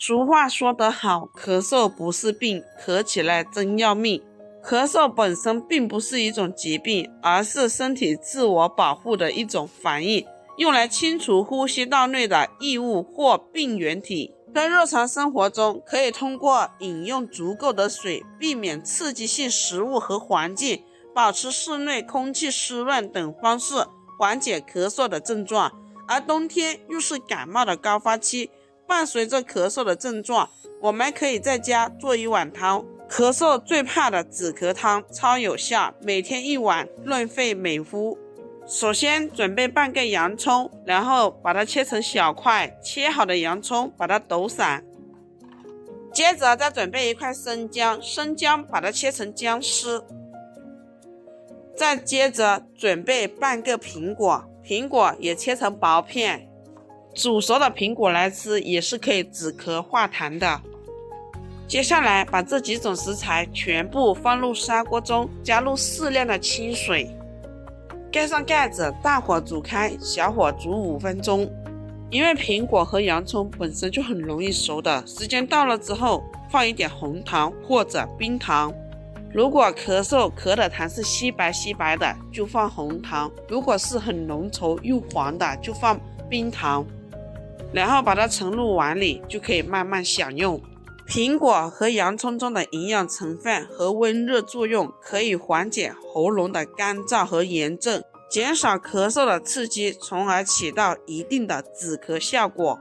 俗话说得好，咳嗽不是病，咳起来真要命。咳嗽本身并不是一种疾病，而是身体自我保护的一种反应，用来清除呼吸道内的异物或病原体。在日常生活中，可以通过饮用足够的水，避免刺激性食物和环境，保持室内空气湿润等方式缓解咳嗽的症状。而冬天又是感冒的高发期，伴随着咳嗽的症状，我们可以在家做一碗汤。咳嗽最怕的止咳汤超有效，每天1碗，润肺美肤。首先准备半个洋葱，然后把它切成小块，切好的洋葱把它抖散。接着再准备1块生姜，生姜把它切成姜丝。再接着准备半个苹果，苹果也切成薄片。煮熟的苹果来吃也是可以止咳化痰的。接下来把这几种食材全部放入砂锅中，加入适量的清水，盖上盖子，大火煮开，小火煮5分钟。因为苹果和洋葱本身就很容易熟的，时间到了之后放一点红糖或者冰糖。如果咳嗽咳的痰是稀白的，就放红糖；如果是很浓稠又黄的，就放冰糖。然后把它盛入碗里，就可以慢慢享用。苹果和洋葱中的营养成分和温热作用，可以缓解喉咙的干燥和炎症，减少咳嗽的刺激，从而起到一定的止咳效果。